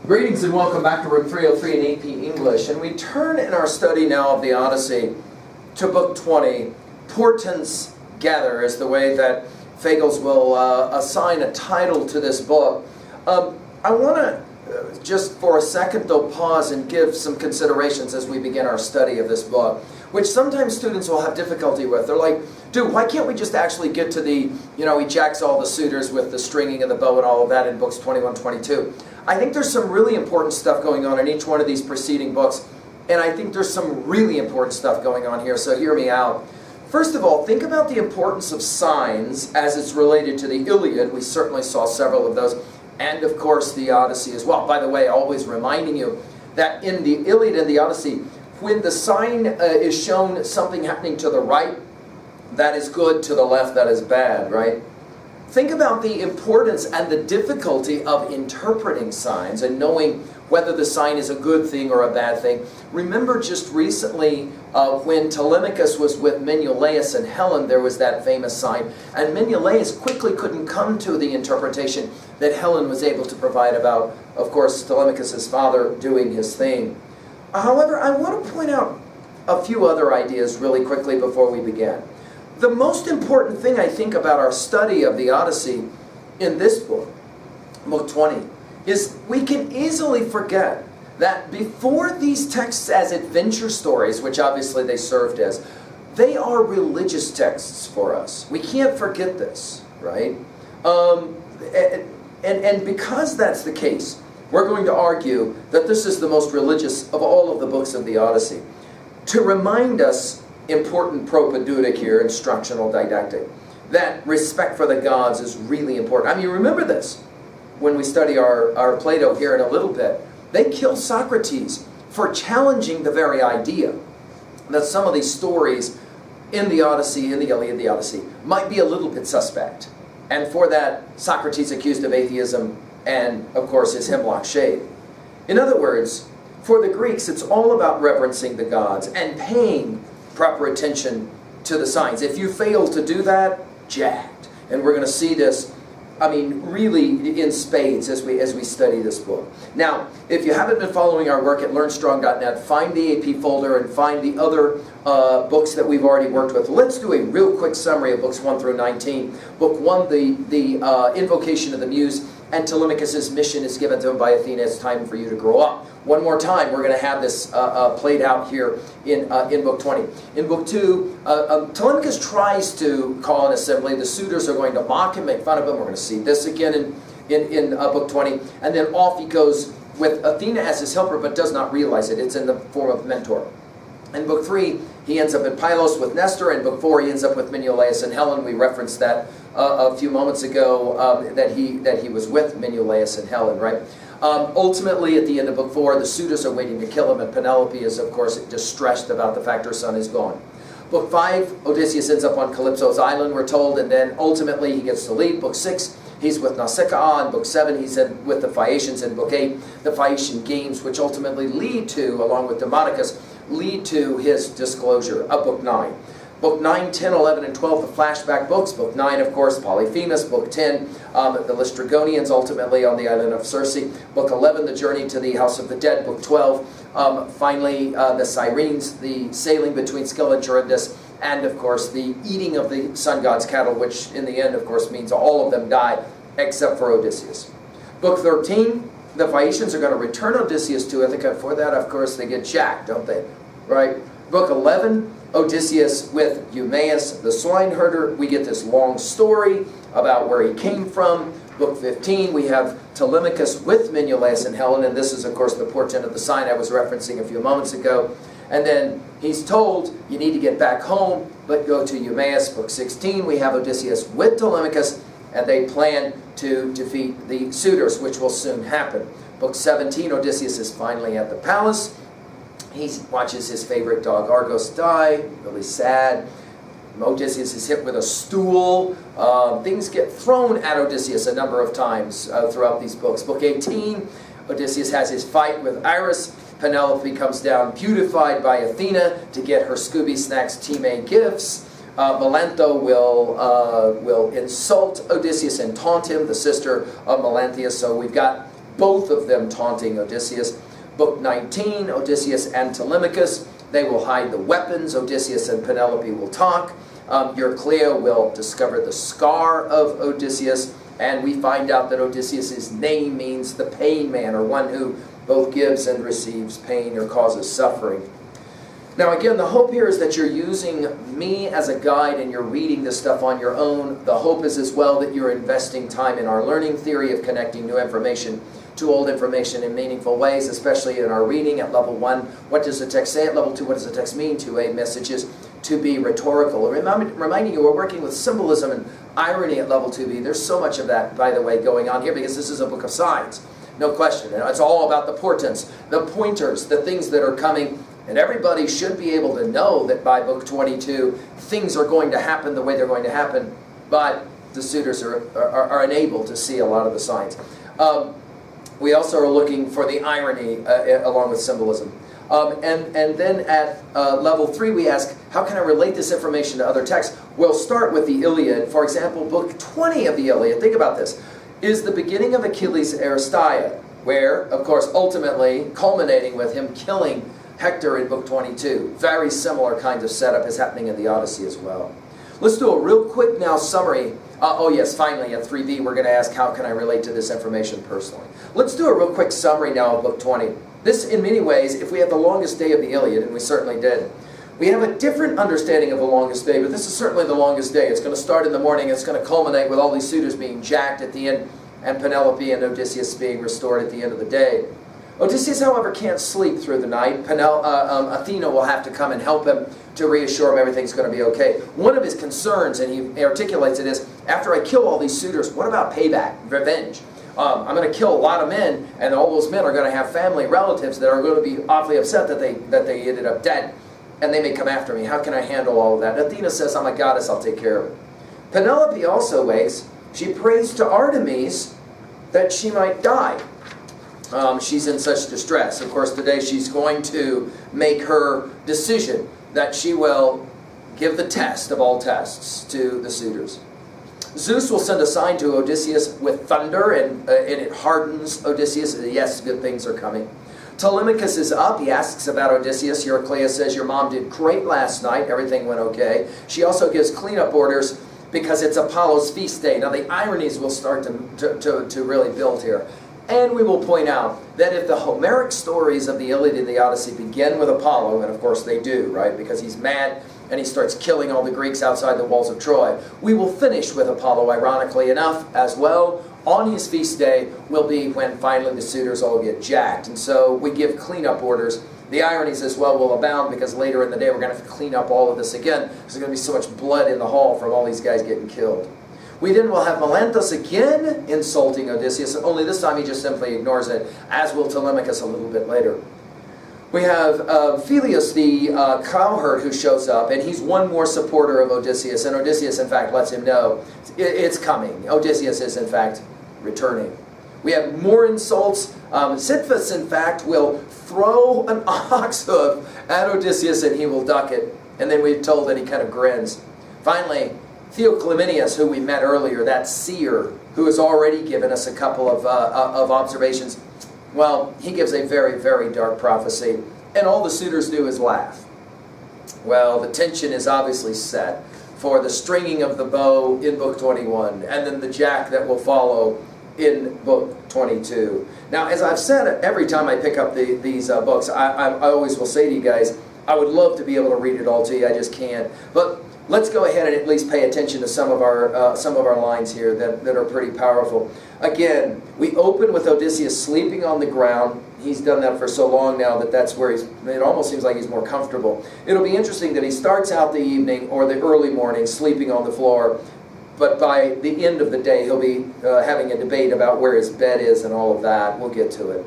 Greetings and welcome back to Room 303 in AP English. And we turn in our study now of the Odyssey to Book 20. Portents gather is the way that Fagles will assign a title to this book. I want to just for a second though pause and give some considerations as we begin our study of this book, which sometimes students will have difficulty with. They're like, dude, why can't we just actually get to the, he jacks all the suitors with the stringing and the bow and all of that in books 21, 22. I think there's some really important stuff going on in each one of these preceding books, and I think there's some really important stuff going on here, so hear me out. First of all, think about the importance of signs as it's related to the Iliad. We certainly saw several of those, and of course the Odyssey as well. By the way, always reminding you that in the Iliad and the Odyssey, when the sign is shown something happening to the right, that is good, to the left, that is bad, right? Think about the importance and the difficulty of interpreting signs and knowing whether the sign is a good thing or a bad thing. Remember just recently when Telemachus was with Menelaus and Helen, there was that famous sign. And Menelaus quickly couldn't come to the interpretation that Helen was able to provide about, of course, Telemachus' father doing his thing. However, I want to point out a few other ideas really quickly before we begin. The most important thing I think about our study of the Odyssey in this book, Book 20, is we can easily forget that before these texts as adventure stories, which obviously they served as, they are religious texts for us. We can't forget this, right? And because that's the case, we're going to argue that this is the most religious of all of the books of the Odyssey. To remind us important propedeutic here, instructional didactic, that respect for the gods is really important. I mean, remember this when we study our Plato here in a little bit. They kill Socrates for challenging the very idea that some of these stories in the Odyssey, in the Iliad, the Odyssey, might be a little bit suspect. And for that, Socrates accused of atheism and, of course, his hemlock shade. In other words, for the Greeks, it's all about reverencing the gods and paying proper attention to the signs. If you fail to do that, jacked. And we're going to see this, I mean, really in spades as we study this book. Now, if you haven't been following our work at LearnStrong.net, find the AP folder and find the other books that we've already worked with. Let's do a real quick summary of books 1 through 19. Book 1, the invocation of the Muse, and Telemachus' mission is given to him by Athena. It's time for you to grow up. One more time, we're going to have this played out here in Book 20. In Book 2, Telemachus tries to call an assembly. The suitors are going to mock him, make fun of him. We're going to see this again in Book 20. And then off he goes with Athena as his helper, but does not realize it. It's in the form of mentor. In Book 3, he ends up in Pylos with Nestor. In Book 4, he ends up with Menelaus and Helen. We referenced that a few moments ago, that he was with Menelaus and Helen, right? Ultimately, at the end of Book 4, the suitors are waiting to kill him, and Penelope is, of course, distressed about the fact her son is gone. Book 5, Odysseus ends up on Calypso's island, we're told, and then ultimately he gets to leave. Book 6, he's with Nausicaa. In Book 7, he's with the Phaeacians. In Book 8, the Phaeacian games, which ultimately lead to, along with Demodocus, lead to his disclosure of Book 9. Book 9, 10, 11, and 12, the flashback books. Book 9, of course, Polyphemus. Book 10, the Laestrygonians, ultimately on the island of Circe. Book 11, the journey to the house of the dead. Book 12, finally, the Sirens, the sailing between Scylla and Charybdis. And, of course, the eating of the sun god's cattle, which in the end, of course, means all of them die, except for Odysseus. Book 13, the Phaeacians are going to return Odysseus to Ithaca. For that, of course, they get jacked, don't they? Right? Book 11, Odysseus with Eumaeus, the swineherder. We get this long story about where he came from. Book 15, we have Telemachus with Menelaus and Helen, and this is, of course, the portent of the sign I was referencing a few moments ago. And then he's told, you need to get back home, but go to Eumaeus. Book 16, we have Odysseus with Telemachus, and they plan to defeat the suitors, which will soon happen. Book 17, Odysseus is finally at the palace. He watches his favorite dog Argos die, really sad. Odysseus is hit with a stool. Things get thrown at Odysseus a number of times throughout these books. Book 18, Odysseus has his fight with Iris. Penelope comes down beautified by Athena to get her Scooby Snacks teammate gifts. Melantho will insult Odysseus and taunt him, the sister of Melanthius. So we've got both of them taunting Odysseus. Book 19, Odysseus and Telemachus, they will hide the weapons. Odysseus and Penelope will talk. Euryclea will discover the scar of Odysseus, and we find out that Odysseus' name means the pain man, or one who both gives and receives pain or causes suffering. Now again, the hope here is that you're using me as a guide and you're reading this stuff on your own. The hope is as well that you're investing time in our learning theory of connecting new information to old information in meaningful ways, especially in our reading at level 1. What does the text say? At level 2, what does the text mean? To a messages to be rhetorical. Reminding you, we're working with symbolism and irony at level 2b. There's so much of that, by the way, going on here, because this is a book of signs. No question. It's all about the portents, the pointers, the things that are coming. And everybody should be able to know that by book 22, things are going to happen the way they're going to happen. But the suitors are unable to see a lot of the signs. We also are looking for the irony along with symbolism. And then at level 3 we ask, how can I relate this information to other texts? We'll start with the Iliad. For example, book 20 of the Iliad, think about this, is the beginning of Achilles' Aristeia, where, of course, ultimately culminating with him killing Hector in book 22. Very similar kind of setup is happening in the Odyssey as well. Let's do a real quick now summary. Oh yes, finally at 3b we're going to ask, how can I relate to this information personally? Let's do a real quick summary now of book 20. This, in many ways, if we had the longest day of the Iliad, and we certainly did, we have a different understanding of the longest day, but this is certainly the longest day. It's going to start in the morning, it's going to culminate with all these suitors being jacked at the end, and Penelope and Odysseus being restored at the end of the day. Odysseus, however, can't sleep through the night. Athena will have to come and help him to reassure him everything's going to be okay. One of his concerns, and he articulates it, is, after I kill all these suitors, what about payback, revenge? I'm going to kill a lot of men, and all those men are going to have family, relatives that are going to be awfully upset that they ended up dead, and they may come after me. How can I handle all of that? And Athena says, I'm a goddess, I'll take care of it. Penelope also wakes. She prays to Artemis that she might die. She's in such distress. Of course, today she's going to make her decision that she will give the test of all tests to the suitors. Zeus will send a sign to Odysseus with thunder, and it hardens Odysseus. Yes, good things are coming. Telemachus is up. He asks about Odysseus. Euryclea says, your mom did great last night. Everything went okay. She also gives cleanup orders because it's Apollo's feast day. Now the ironies will start to really build here. And we will point out that if the Homeric stories of the Iliad and the Odyssey begin with Apollo, and of course they do, right, because he's mad and he starts killing all the Greeks outside the walls of Troy, we will finish with Apollo, ironically enough, as well. On his feast day will be when finally the suitors all get jacked. And so we give cleanup orders. The ironies as well will abound, because later in the day we're going to have to clean up all of this again, because there's going to be so much blood in the hall from all these guys getting killed. We then will have Melanthus again insulting Odysseus, only this time he just simply ignores it, as will Telemachus a little bit later. We have Phyleus, the cowherd, who shows up, and he's one more supporter of Odysseus, and Odysseus, in fact, lets him know it's coming. Odysseus is, in fact, returning. We have more insults. Sisyphus, in fact, will throw an ox hoof at Odysseus, and he will duck it, and then we're told that he kind of grins. Finally, Theoclymenus, who we met earlier, that seer, who has already given us a couple of observations, well, he gives a very, very dark prophecy, and all the suitors do is laugh. Well, the tension is obviously set for the stringing of the bow in book 21, and then the jack that will follow in book 22. Now, as I've said every time I pick up these books, I always will say to you guys, I would love to be able to read it all to you, I just can't. But let's go ahead and at least pay attention to some of our lines here that are pretty powerful. Again, we open with Odysseus sleeping on the ground. He's done that for so long now that that's where it almost seems like he's more comfortable. It'll be interesting that he starts out the evening or the early morning sleeping on the floor, but by the end of the day he'll be having a debate about where his bed is and all of that. We'll get to it.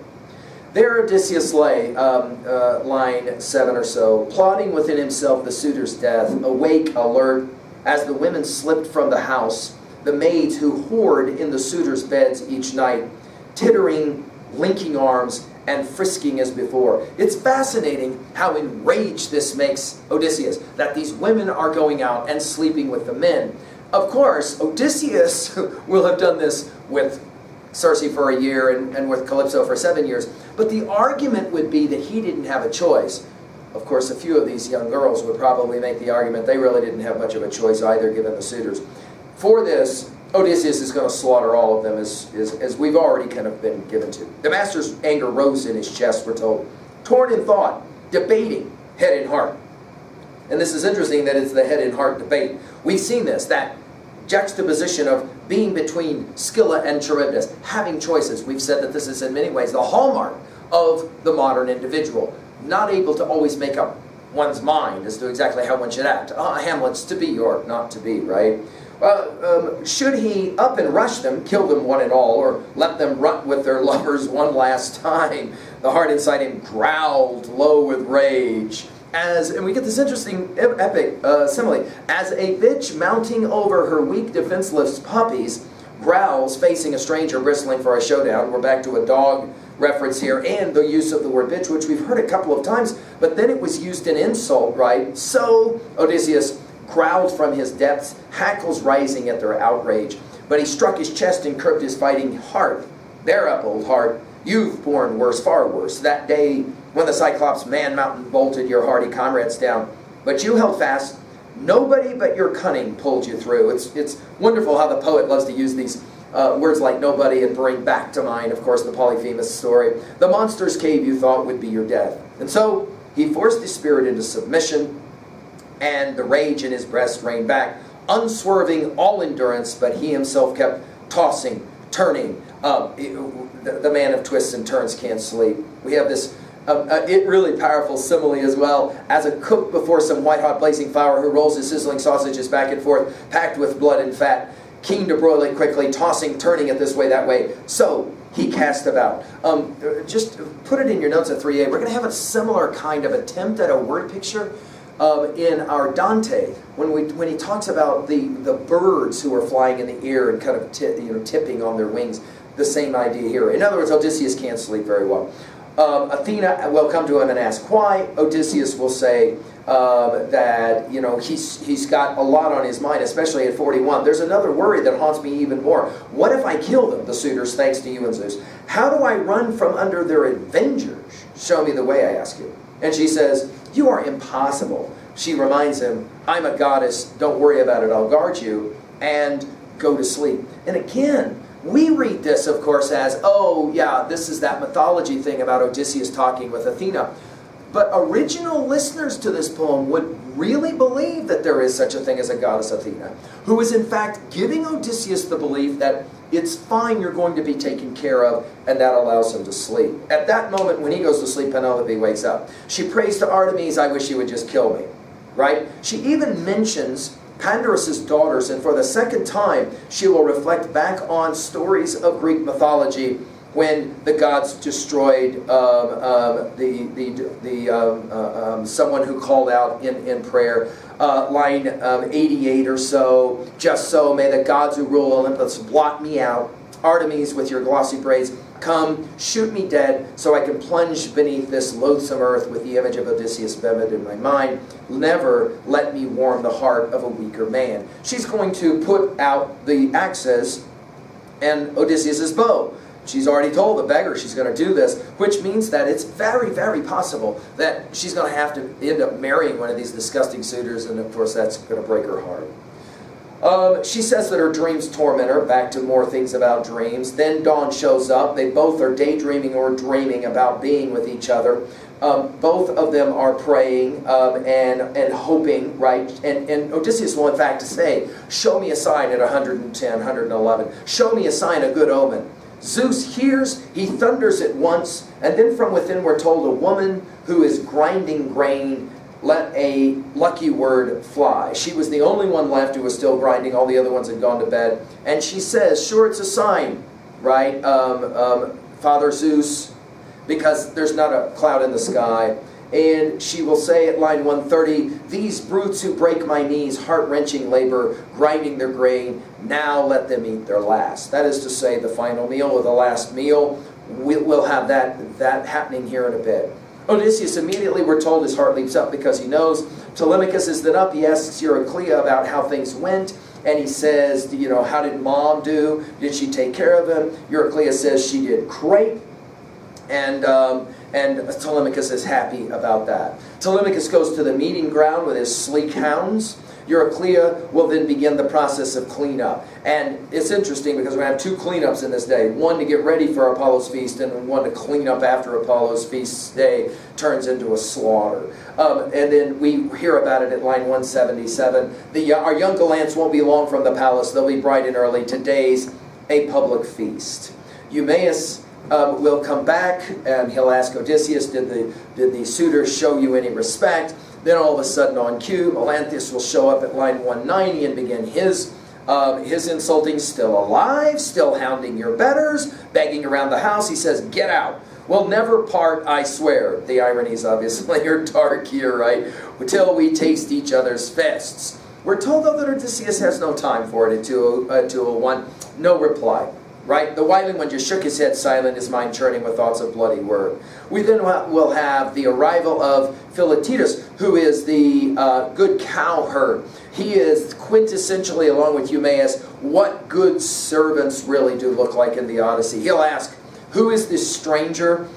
There Odysseus lay, line 7 or so, plotting within himself the suitor's death, awake, alert, as the women slipped from the house, the maids who whored in the suitors' beds each night, tittering, linking arms, and frisking as before. It's fascinating how enraged this makes Odysseus, that these women are going out and sleeping with the men. Of course, Odysseus will have done this with Circe for a year and with Calypso for 7 years. But the argument would be that he didn't have a choice. Of course, a few of these young girls would probably make the argument they really didn't have much of a choice either, given the suitors. For this, Odysseus is going to slaughter all of them, as we've already kind of been given to. The master's anger rose in his chest, we're told. Torn in thought, debating, head and heart. And this is interesting that it's the head and heart debate. We've seen this, that juxtaposition of being between Scylla and Charybdis, having choices. We've said that this is in many ways the hallmark of the modern individual, not able to always make up one's mind as to exactly how one should act. Hamlet's to be or not to be, right? Should he up and rush them, kill them one and all, or let them run with their lovers one last time? The heart inside him growled low with rage. And we get this interesting epic simile. As a bitch mounting over her weak, defenseless puppies growls, facing a stranger bristling for a showdown. We're back to a dog reference here, and the use of the word bitch, which we've heard a couple of times, but then it was used in insult, right? So Odysseus growled from his depths, hackles rising at their outrage. But he struck his chest and curbed his fighting heart. Bear up, old heart. You've borne worse, far worse. That day when the Cyclops man-mountain bolted your hardy comrades down. But you held fast. Nobody but your cunning pulled you through. It's wonderful how the poet loves to use these words like nobody and bring back to mind, of course, the Polyphemus story. The monster's cave you thought would be your death. And so he forced his spirit into submission, and the rage in his breast reigned back, unswerving all endurance, but he himself kept tossing, turning. The man of twists and turns can't sleep. We have this really powerful simile as well, as a cook before some white-hot blazing fire who rolls his sizzling sausages back and forth, packed with blood and fat, keen to broil it quickly, tossing, turning it this way, that way. So he cast about. Just put it in your notes at 3a. We're going to have a similar kind of attempt at a word picture in our Dante, when he talks about the birds who are flying in the air and kind of tipping on their wings. The same idea here. In other words, Odysseus can't sleep very well. Athena will come to him and ask why. Odysseus will say that he's got a lot on his mind, especially at 41. There's another worry that haunts me even more. What if I kill them, the suitors, thanks to you and Zeus? How do I run from under their avengers? Show me the way, I ask you. And she says, you are impossible. She reminds him, I'm a goddess, don't worry about it, I'll guard you, and go to sleep. And again, we read this, of course, as, oh, yeah, this is that mythology thing about Odysseus talking with Athena. But original listeners to this poem would really believe that there is such a thing as a goddess Athena, who is in fact giving Odysseus the belief that it's fine, you're going to be taken care of, and that allows him to sleep. At that moment, when he goes to sleep, Penelope wakes up. She prays to Artemis, I wish you would just kill me, right? She even mentions Pandarus's daughters, and for the second time, she will reflect back on stories of Greek mythology when the gods destroyed someone who called out in prayer. Line 88 or so, just so may the gods who rule Olympus blot me out. Artemis, with your glossy braids, come, shoot me dead, so I can plunge beneath this loathsome earth with the image of Odysseus vivid in my mind. Never let me warm the heart of a weaker man. She's going to put out the axes and Odysseus' bow. She's already told the beggar she's going to do this, which means that it's very, very possible that she's going to have to end up marrying one of these disgusting suitors, and of course that's going to break her heart. She says that her dreams torment her. Back to more things about dreams. Then dawn shows up. They both are daydreaming or dreaming about being with each other. Both of them are praying and hoping, right? And Odysseus will in fact say, show me a sign at 110, 111. Show me a sign, a good omen. Zeus hears, he thunders at once, and then from within we're told a woman who is grinding grain let a lucky word fly. She was the only one left who was still grinding. All the other ones had gone to bed. And she says, sure, it's a sign, right? Father Zeus, because there's not a cloud in the sky. And she will say at line 130, these brutes who break my knees, heart-wrenching labor, grinding their grain, now let them eat their last. That is to say, the final meal or the last meal. We'll have that happening here in a bit. Odysseus immediately, we're told, his heart leaps up because he knows. Telemachus is then up. He asks Euryclea about how things went. and he says, you know, how did mom do? Did she take care of him? Eurycleia says she did great. And Telemachus is happy about that. Telemachus goes to the meeting ground with his sleek hounds. Eurycleia will then begin the process of cleanup. And it's interesting because we're going to have two cleanups in this day. One to get ready for Apollo's feast, and one to clean up after Apollo's feast day turns into a slaughter. And then we hear about it at line 177. Our young gallants won't be long from the palace. They'll be bright and early. Today's a public feast. Eumaeus will come back, and he'll ask Odysseus, did the suitors show you any respect? Then all of a sudden on cue, Melanthius will show up at line 190 and begin his insulting. Still alive, still hounding your betters, begging around the house. He says, get out. We'll never part, I swear. The ironies obviously are dark here, right? Until we taste each other's fists. We're told, though, that Odysseus has no time for it at 201. No reply. Right? The wily one just shook his head silent, his mind churning with thoughts of bloody word. We then will have the arrival of Philoctetus, who is the good cowherd. He is quintessentially, along with Eumaeus, what good servants really do look like in the Odyssey. He'll ask, who is this stranger?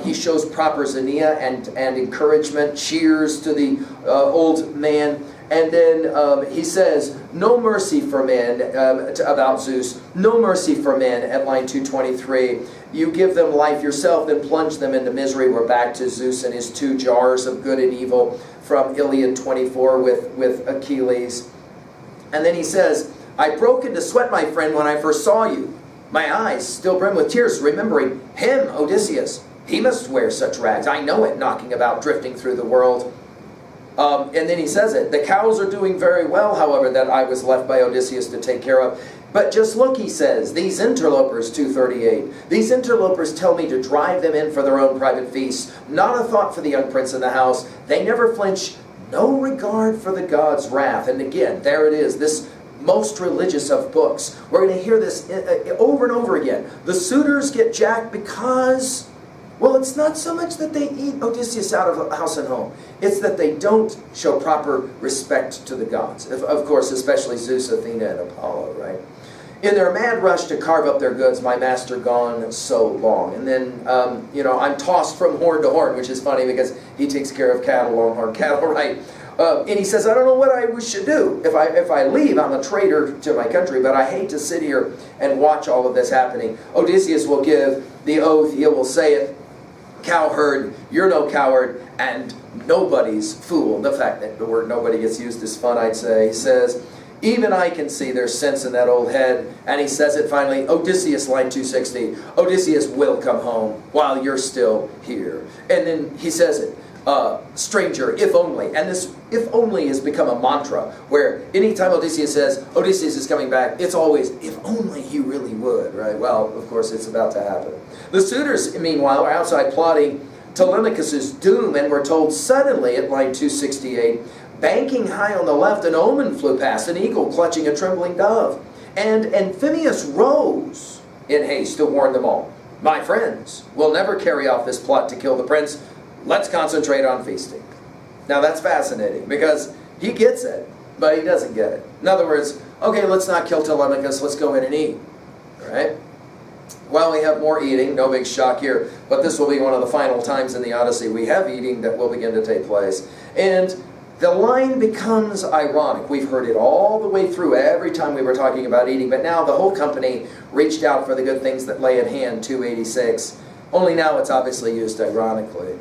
He shows proper xenia and encouragement, cheers to the old man. And then he says, no mercy for men, about Zeus, no mercy for men at line 223. You give them life yourself, then plunge them into misery. We're back to Zeus and his two jars of good and evil from Iliad 24 with Achilles. And then he says, I broke into sweat, my friend, when I first saw you. My eyes still brim with tears, remembering him, Odysseus. He must wear such rags. I know it, knocking about, drifting through the world. And then he says it. The cows are doing very well, however, that I was left by Odysseus to take care of. But just look, he says, these interlopers, 238, these interlopers tell me to drive them in for their own private feasts. Not a thought for the young prince in the house. They never flinch, no regard for the god's wrath. And again, there it is, this most religious of books. We're going to hear this over and over again. The suitors get jacked because, well, it's not so much that they eat Odysseus out of house and home. It's that they don't show proper respect to the gods. Of course, especially Zeus, Athena, and Apollo, right? In their mad rush to carve up their goods, my master gone so long. And then, I'm tossed from horn to horn, which is funny because he takes care of cattle, longhorn cattle, right? And he says, I don't know what I should do. If I leave, I'm a traitor to my country, but I hate to sit here and watch all of this happening. Odysseus will give the oath, he will say it, cowherd, you're no coward, and nobody's fool. The fact that the word nobody gets used is fun, I'd say. He says, even I can see there's sense in that old head. And he says it finally, Odysseus, line 260, Odysseus will come home while you're still here. And then he says it, stranger, if only. And this if only has become a mantra, where anytime Odysseus says, Odysseus is coming back, it's always, if only he really would, right? Well, of course, it's about to happen. The suitors, meanwhile, are outside plotting Telemachus' doom, and we're told suddenly at line 268, banking high on the left, an omen flew past, an eagle clutching a trembling dove. And Amphimius rose in haste to warn them all. My friends, we'll never carry off this plot to kill the prince. Let's concentrate on feasting. Now that's fascinating, because he gets it, but he doesn't get it. In other words, okay, let's not kill Telemachus, let's go in and eat. All right? Well, we have more eating, no big shock here, but this will be one of the final times in the Odyssey we have eating that will begin to take place. And the line becomes ironic. We've heard it all the way through every time we were talking about eating, but now the whole company reached out for the good things that lay at hand, 286. Only now it's obviously used ironically.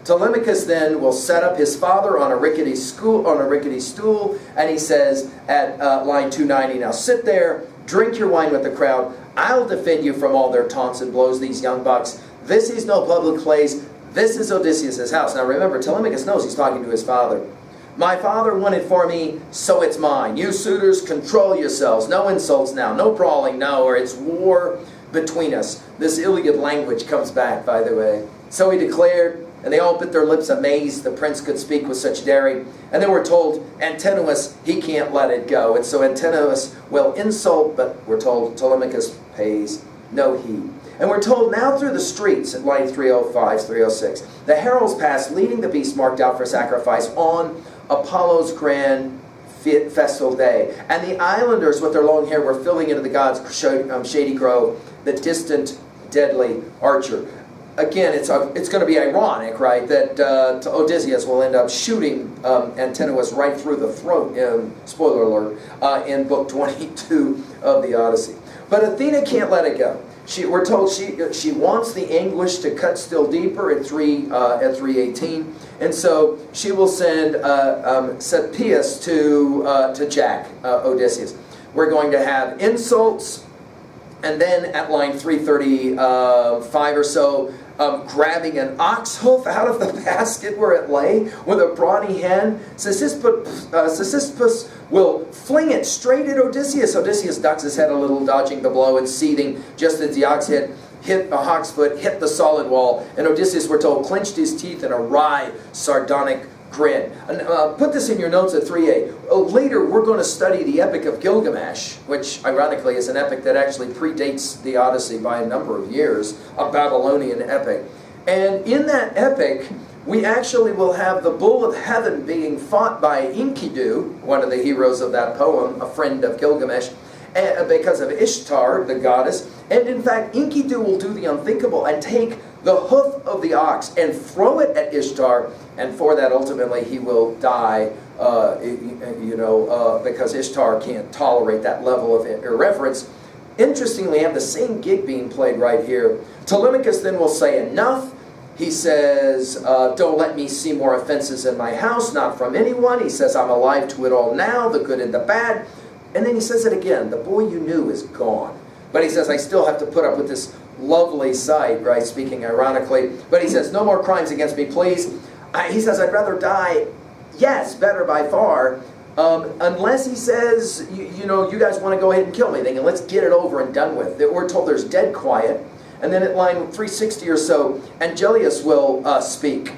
Telemachus then will set up his father on a rickety stool, and he says at line 290, now sit there, drink your wine with the crowd. I'll defend you from all their taunts and blows, these young bucks. This is no public place. This is Odysseus' house. Now remember, Telemachus knows he's talking to his father. My father won it for me, so it's mine. You suitors, control yourselves. No insults now, no brawling, no, or it's war between us. This Iliad language comes back, by the way. So he declared, and they all bit their lips amazed the prince could speak with such daring. And then we're told, Antinous, he can't let it go. And so Antinous will insult, but we're told Telemachus pays no heed. And we're told now through the streets at line 305, 306, the heralds pass leading the beast marked out for sacrifice on Apollo's grand festal day. And the islanders with their long hair were filling into the god's shady grove, the distant, deadly archer. Again, it's going to be ironic, right, that Odysseus will end up shooting Antinous right through the throat, spoiler alert, in Book 22 of the Odyssey. But Athena can't let it go. We're told she wants the anguish to cut still deeper at 3:18, and so she will send Cepheus to jack Odysseus. We're going to have insults, and then at line 335 or so, grabbing an ox hoof out of the basket where it lay with a brawny hand, Sisyphus will fling it straight at Odysseus. Odysseus ducks his head a little, dodging the blow and seething just as the ox hit a hawk's foot, hit the solid wall, and Odysseus, we're told, clenched his teeth in a wry, sardonic grin. And, put this in your notes at 3a. Later, we're going to study the Epic of Gilgamesh, which, ironically, is an epic that actually predates the Odyssey by a number of years, a Babylonian epic. And in that epic, we actually will have the bull of heaven being fought by Enkidu, one of the heroes of that poem, a friend of Gilgamesh, because of Ishtar, the goddess. And in fact, Enkidu will do the unthinkable and take the hoof of the ox and throw it at Ishtar, and for that ultimately he will die, because Ishtar can't tolerate that level of irreverence. Interestingly, I have the same gig being played right here. Telemachus then will say enough. He says, don't let me see more offenses in my house, not from anyone. He says, I'm alive to it all now, the good and the bad. And then he says it again, the boy you knew is gone. But he says, I still have to put up with this lovely sight, right, speaking ironically. But he says, no more crimes against me, please. He says, I'd rather die, yes, better by far, unless he says, you guys want to go ahead and kill me, then let's get it over and done with. We're told there's dead quiet. And then at line 360 or so, Angelius will speak.